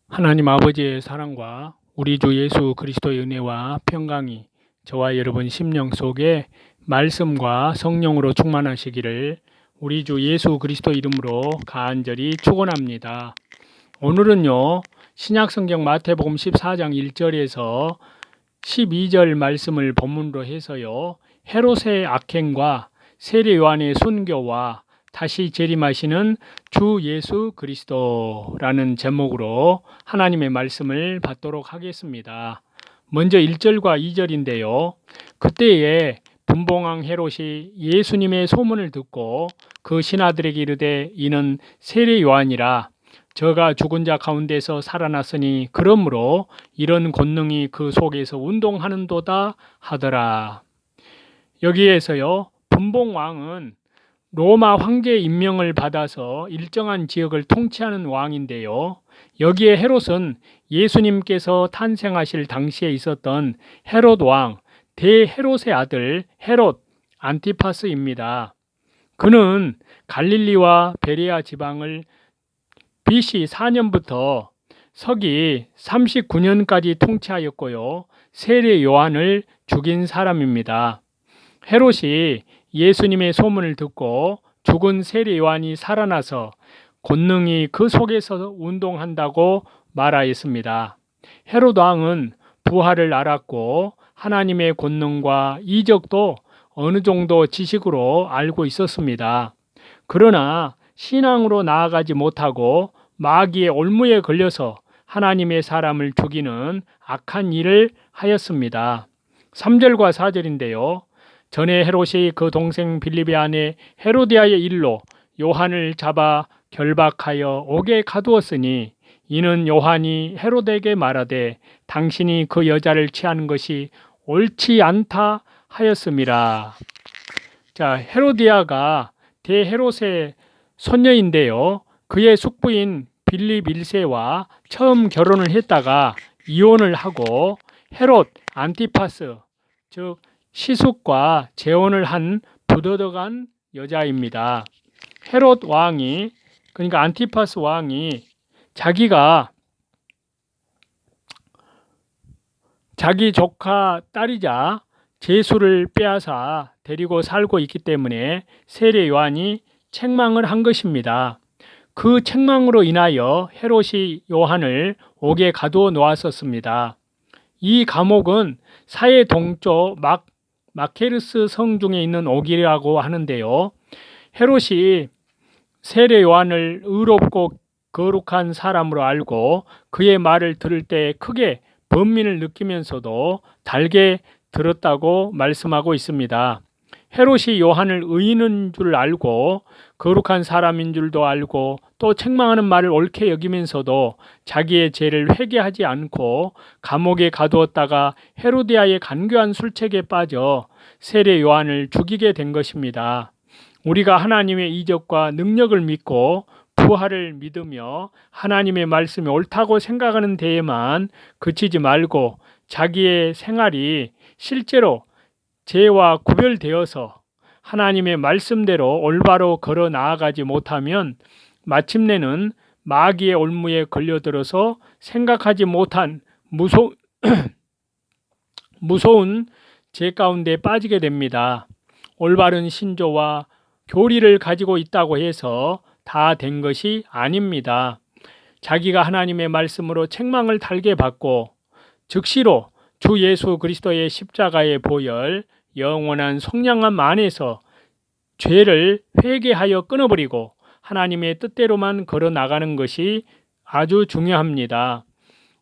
하나님 아버지의 사랑과 우리 주 예수 그리스도의 은혜와 평강이 저와 여러분 심령 속에 말씀과 성령으로 충만하시기를 우리 주 예수 그리스도 이름으로 간절히 축원합니다. 오늘은요, 신약성경 마태복음 14장 1절에서 12절 말씀을 본문으로 해서요, 헤롯의 악행과 세례 요한의 순교와 다시 재림하시는 주 예수 그리스도라는 제목으로 하나님의 말씀을 받도록 하겠습니다. 먼저 1절과 2절인데요. 그때에 분봉왕 헤롯이 예수님의 소문을 듣고 그 신하들에게 이르되 이는 세례 요한이라 저가 죽은 자 가운데서 살아났으니 그러므로 이런 권능이 그 속에서 운동하는도다 하더라. 여기에서요, 분봉왕은 로마 황제 임명을 받아서 일정한 지역을 통치하는 왕인데요. 여기에 헤롯은 예수님께서 탄생하실 당시에 있었던 헤롯 왕, 대헤롯의 아들 헤롯 안티파스입니다. 그는 갈릴리와 베레아 지방을 BC 4년부터 서기 39년까지 통치하였고요. 세례 요한을 죽인 사람입니다. 헤롯이 예수님의 소문을 듣고 죽은 세례 요한이 살아나서 권능이 그 속에서 운동한다고 말하였습니다. 헤롯 왕은 부활을 알았고 하나님의 권능과 이적도 어느 정도 지식으로 알고 있었습니다. 그러나 신앙으로 나아가지 못하고 마귀의 올무에 걸려서 하나님의 사람을 죽이는 악한 일을 하였습니다. 3절과 4절인데요. 전에 헤롯이 그 동생 빌립의 아내 헤로디아의 일로 요한을 잡아 결박하여 옥에 가두었으니 이는 요한이 헤롯에게 말하되 당신이 그 여자를 취하는 것이 옳지 않다 하였음이라. 자, 헤로디아가 대헤롯의 손녀인데요. 그의 숙부인 빌립 1세와 처음 결혼을 했다가 이혼을 하고 헤롯 안티파스, 즉 시숙과 재혼을 한 부도덕한 여자입니다. 헤롯 왕이, 그러니까 안티파스 왕이 자기가 자기 조카 딸이자 제수를 빼앗아 데리고 살고 있기 때문에 세례 요한이 책망을 한 것입니다. 그 책망으로 인하여 헤롯이 요한을 옥에 가두어 놓았었습니다. 이 감옥은 사해 동쪽 마케르스 성 중에 있는 옥이라고 하는데요. 헤롯이 세례 요한을 의롭고 거룩한 사람으로 알고 그의 말을 들을 때 크게 번민을 느끼면서도 달게 들었다고 말씀하고 있습니다. 헤롯이 요한을 의인인 줄 알고 거룩한 사람인 줄도 알고 또 책망하는 말을 옳게 여기면서도 자기의 죄를 회개하지 않고 감옥에 가두었다가 헤로디아의 간교한 술책에 빠져 세례 요한을 죽이게 된 것입니다. 우리가 하나님의 이적과 능력을 믿고 부활을 믿으며 하나님의 말씀이 옳다고 생각하는 데에만 그치지 말고 자기의 생활이 실제로 죄와 구별되어서 하나님의 말씀대로 올바로 걸어 나아가지 못하면 마침내는 마귀의 올무에 걸려들어서 생각하지 못한 무서운 죄 가운데 빠지게 됩니다. 올바른 신조와 교리를 가지고 있다고 해서 다 된 것이 아닙니다. 자기가 하나님의 말씀으로 책망을 달게 받고 즉시로 주 예수 그리스도의 십자가의 보혈, 영원한 속량함 안에서 죄를 회개하여 끊어버리고 하나님의 뜻대로만 걸어 나가는 것이 아주 중요합니다.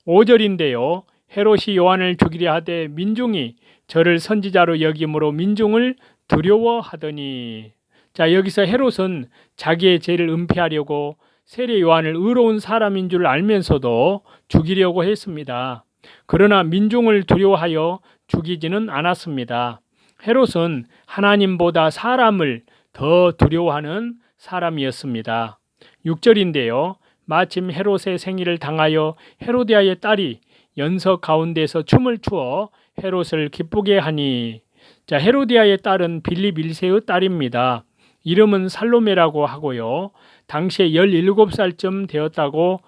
5절인데요. 헤롯이 요한을 죽이려 하되 민중이 저를 선지자로 여김으로 민중을 두려워하더니. 자, 여기서 헤롯은 자기의 죄를 은폐하려고 세례 요한을 의로운 사람인 줄 알면서도 죽이려고 했습니다. 그러나 민중을 두려워하여 죽이지는 않았습니다. 헤롯은 하나님보다 사람을 더 두려워하는 사람이었습니다. 6절인데요. 마침 헤롯의 생일을 당하여 헤로디아의 딸이 연석 가운데서 춤을 추어 헤롯을 기쁘게 하니. 자, 헤로디아의 딸은 빌립 1세의 딸입니다. 이름은 살로메라고 하고요. 당시에 17살쯤 되었다고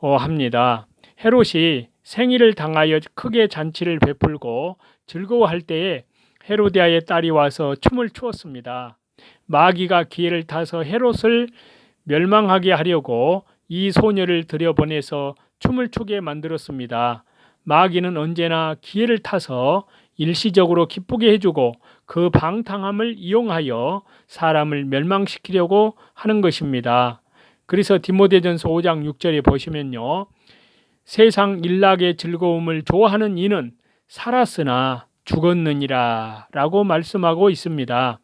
합니다. 헤롯이 생일을 당하여 크게 잔치를 베풀고 즐거워할 때에 헤로디아의 딸이 와서 춤을 추었습니다. 마귀가 기회를 타서 헤롯을 멸망하게 하려고 이 소녀를 들여보내서 춤을 추게 만들었습니다. 마귀는 언제나 기회를 타서 일시적으로 기쁘게 해주고 그 방탕함을 이용하여 사람을 멸망시키려고 하는 것입니다. 그래서 디모데전서 5장 6절에 보시면요. 세상 일락의 즐거움을 좋아하는 이는 살았으나 죽었느니라 라고 말씀하고 있습니다.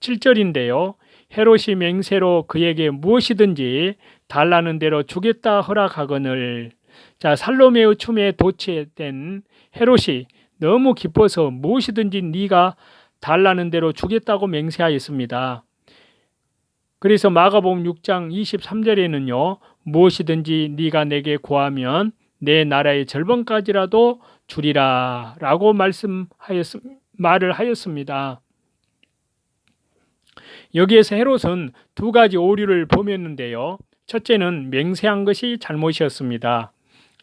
7절인데요. 헤롯이 맹세로 그에게 무엇이든지 달라는 대로 주겠다 허락하거늘. 자, 살로메의 춤에 도취된 헤롯이 너무 기뻐서 무엇이든지 네가 달라는 대로 주겠다고 맹세하였습니다. 그래서 마가복음 6장 23절에는요. 무엇이든지 네가 내게 구하면 내 나라의 절반까지라도 주리라 라고 말을 하였습니다. 여기에서 헤롯은 두 가지 오류를 범했는데요. 첫째는 맹세한 것이 잘못이었습니다.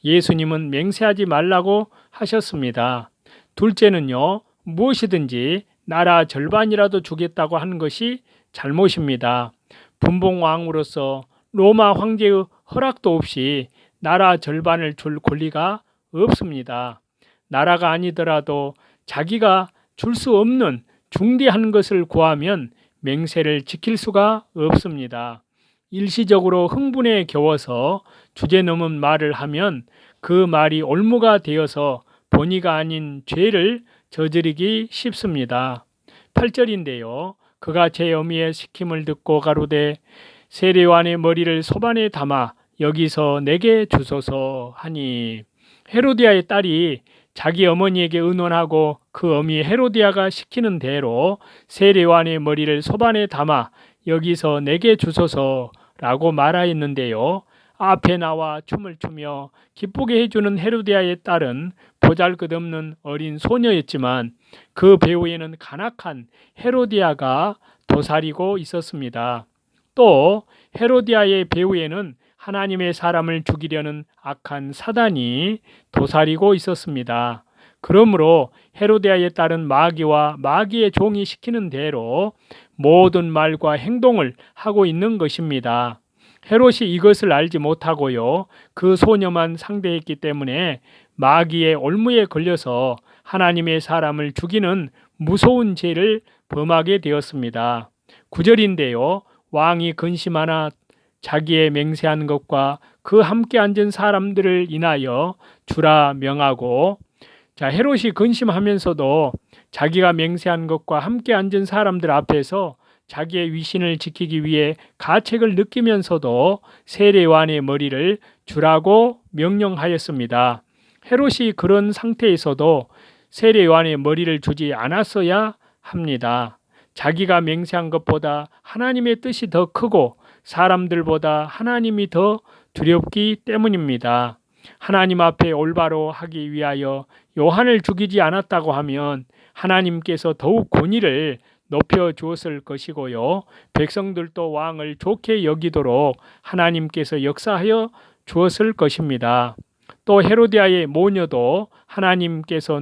예수님은 맹세하지 말라고 하셨습니다. 둘째는요. 무엇이든지 나라 절반이라도 주겠다고 하는 것이 잘못입니다. 분봉왕으로서 로마 황제의 허락도 없이 나라 절반을 줄 권리가 없습니다. 나라가 아니더라도 자기가 줄 수 없는 중대한 것을 구하면 맹세를 지킬 수가 없습니다. 일시적으로 흥분에 겨워서 주제넘은 말을 하면 그 말이 올무가 되어서 본의가 아닌 죄를 저지르기 쉽습니다. 8절인데요. 그가 제 어미의 시킴을 듣고 가로되 세례요한의 머리를 소반에 담아 여기서 내게 주소서 하니, 헤로디아의 딸이 자기 어머니에게 의논하고 그 어미 헤로디아가 시키는 대로 세례요한의 머리를 소반에 담아 여기서 내게 주소서라고 말하였는데요. 앞에 나와 춤을 추며 기쁘게 해주는 헤로디아의 딸은 보잘것없는 어린 소녀였지만 그 배후에는 간악한 헤로디아가 도사리고 있었습니다. 또 헤로디아의 배후에는 하나님의 사람을 죽이려는 악한 사단이 도사리고 있었습니다. 그러므로 헤로디아의 딸은 마귀와 마귀의 종이 시키는 대로 모든 말과 행동을 하고 있는 것입니다. 헤롯이 이것을 알지 못하고요. 그 소녀만 상대했기 때문에 마귀의 올무에 걸려서 하나님의 사람을 죽이는 무서운 죄를 범하게 되었습니다. 9절인데요. 왕이 근심하나 자기의 맹세한 것과 그 함께 앉은 사람들을 인하여 주라 명하고, 자, 헤롯이 근심하면서도 자기가 맹세한 것과 함께 앉은 사람들 앞에서 자기의 위신을 지키기 위해 가책을 느끼면서도 세례요한의 머리를 주라고 명령하였습니다. 헤롯이 그런 상태에서도 세례요한의 머리를 주지 않았어야 합니다. 자기가 맹세한 것보다 하나님의 뜻이 더 크고 사람들보다 하나님이 더 두렵기 때문입니다. 하나님 앞에 올바로 하기 위하여 요한을 죽이지 않았다고 하면 하나님께서 더욱 권위를 높여 주었을 것이고요. 백성들도 왕을 좋게 여기도록 하나님께서 역사하여 주었을 것입니다. 또 헤로디아의 모녀도 하나님께서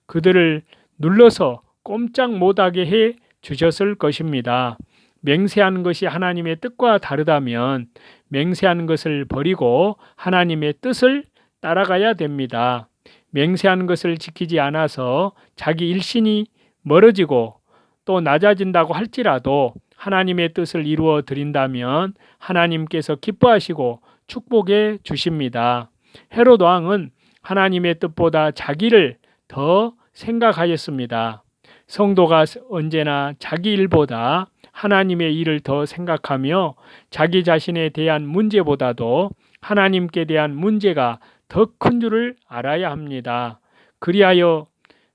그들을 눌러서 꼼짝 못하게 해 주셨을 것입니다. 맹세한 것이 하나님의 뜻과 다르다면 맹세한 것을 버리고 하나님의 뜻을 따라가야 됩니다. 맹세한 것을 지키지 않아서 자기 일신이 멀어지고 또 낮아진다고 할지라도 하나님의 뜻을 이루어 드린다면 하나님께서 기뻐하시고 축복해 주십니다. 헤롯 왕은 하나님의 뜻보다 자기를 더 생각하였습니다. 성도가 언제나 자기 일보다 하나님의 일을 더 생각하며 자기 자신에 대한 문제보다도 하나님께 대한 문제가 더 큰 줄을 알아야 합니다. 그리하여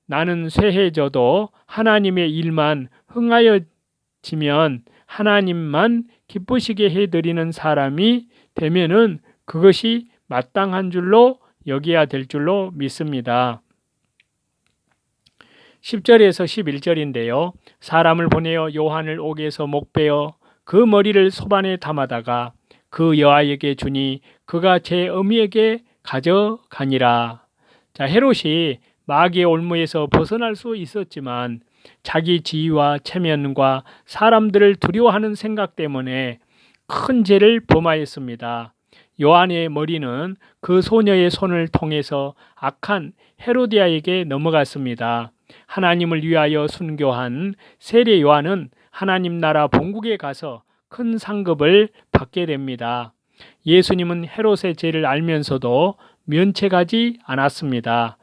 나는 쇠해져도 하나님의 일만 흥하여지면 하나님만 기쁘시게 해드리는 사람이 되면은 그것이 마땅한 줄로 여겨야 될 줄로 믿습니다. 10절에서 11절인데요. 사람을 보내어 요한을 옥에서 목베어 그 머리를 소반에 담아다가 그 여아에게 주니 그가 제 어미에게 가져가니라. 자, 헤롯이 마귀의 올무에서 벗어날 수 있었지만 자기 지위와 체면과 사람들을 두려워하는 생각 때문에 큰 죄를 범하였습니다. 요한의 머리는 그 소녀의 손을 통해서 악한 헤로디아에게 넘어갔습니다. 하나님을 위하여 순교한 세례 요한은 하나님 나라 본국에 가서 큰 상급을 받게 됩니다. 예수님은 헤롯의 죄를 알면서도 면책하지 않았습니다.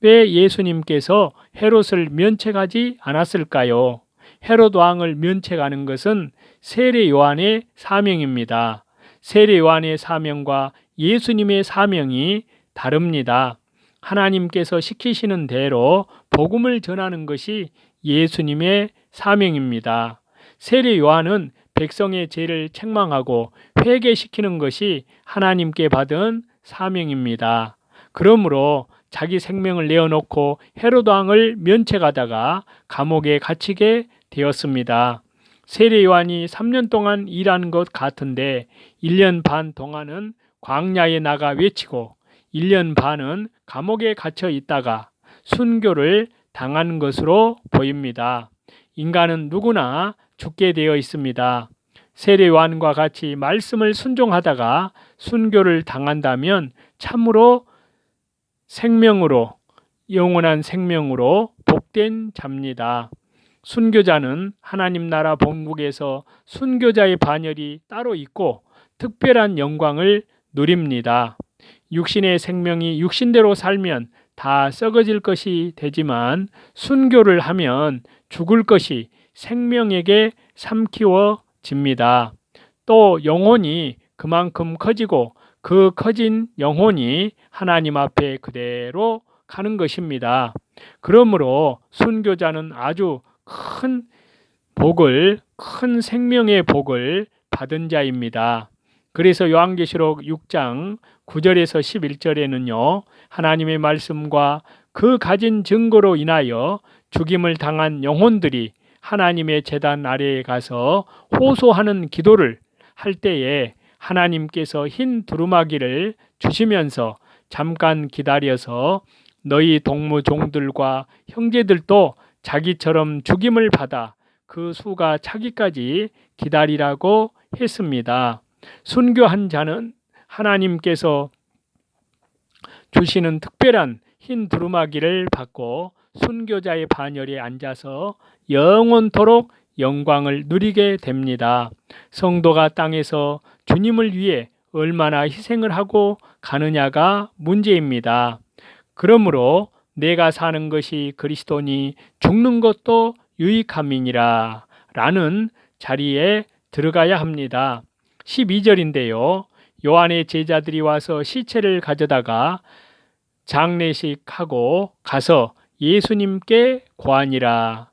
왜 예수님께서 헤롯을 면책하지 않았을까요? 헤롯 왕을 면책하는 것은 세례 요한의 사명입니다. 세례 요한의 사명과 예수님의 사명이 다릅니다. 하나님께서 시키시는 대로 복음을 전하는 것이 예수님의 사명입니다. 세례 요한은 백성의 죄를 책망하고 회개시키는 것이 하나님께 받은 사명입니다. 그러므로 자기 생명을 내어놓고 헤롯 왕을 면책하다가 감옥에 갇히게 되었습니다. 세례 요한이 3년 동안 일한 것 같은데 1년 반 동안은 광야에 나가 외치고 1년 반은 감옥에 갇혀 있다가 순교를 당한 것으로 보입니다. 인간은 누구나 죽게 되어 있습니다. 세례 요한과 같이 말씀을 순종하다가 순교를 당한다면 참으로 생명으로, 영원한 생명으로 복된 자입니다. 순교자는 하나님 나라 본국에서 순교자의 반열이 따로 있고 특별한 영광을 누립니다. 육신의 생명이 육신대로 살면 다 썩어질 것이 되지만 순교를 하면 죽을 것이 생명에게 삼키워집니다. 또 영혼이 그만큼 커지고 그 커진 영혼이 하나님 앞에 그대로 가는 것입니다. 그러므로 순교자는 아주 큰 복을, 큰 생명의 복을 받은 자입니다. 그래서 요한계시록 6장 9절에서 11절에는요. 하나님의 말씀과 그 가진 증거로 인하여 죽임을 당한 영혼들이 하나님의 제단 아래에 가서 호소하는 기도를 할 때에 하나님께서 흰 두루마기를 주시면서 잠깐 기다려서 너희 동무종들과 형제들도 자기처럼 죽임을 받아 그 수가 차기까지 기다리라고 했습니다. 순교한 자는 하나님께서 주시는 특별한 흰 두루마기를 받고 순교자의 반열에 앉아서 영원토록 영광을 누리게 됩니다. 성도가 땅에서 주님을 위해 얼마나 희생을 하고 가느냐가 문제입니다. 그러므로 내가 사는 것이 그리스도니 죽는 것도 유익함이니라 라는 자리에 들어가야 합니다. 12절인데요. 요한의 제자들이 와서 시체를 가져다가 장례식하고 가서 예수님께 고하니라.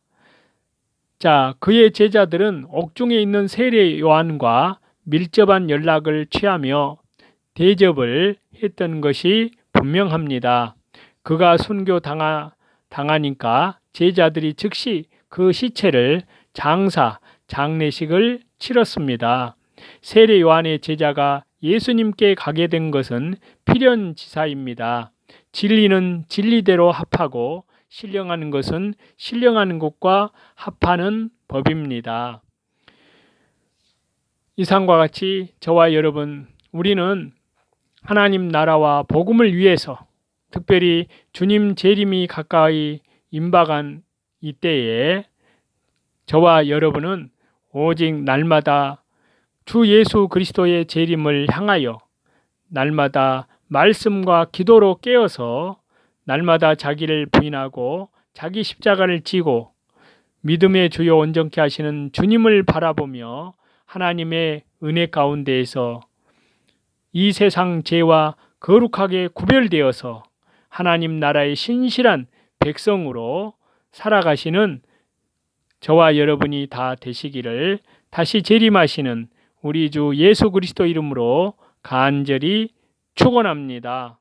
자, 그의 제자들은 옥중에 있는 세례 요한과 밀접한 연락을 취하며 대접을 했던 것이 분명합니다. 그가 순교 당하니까 제자들이 즉시 그 시체를 장례식을 치렀습니다. 세례 요한의 제자가 예수님께 가게 된 것은 필연지사입니다. 진리는 진리대로 합하고 신령하는 것은 신령하는 것과 합하는 법입니다. 이상과 같이 저와 여러분, 우리는 하나님 나라와 복음을 위해서 특별히 주님 재림이 가까이 임박한 이때에 저와 여러분은 오직 날마다 주 예수 그리스도의 재림을 향하여 날마다 말씀과 기도로 깨어서 날마다 자기를 부인하고 자기 십자가를 지고 믿음의 주요 온전케 하시는 주님을 바라보며 하나님의 은혜 가운데에서 이 세상 죄와 거룩하게 구별되어서 하나님 나라의 신실한 백성으로 살아가시는 저와 여러분이 다 되시기를 다시 재림하시는 우리 주 예수 그리스도 이름으로 간절히 축원합니다.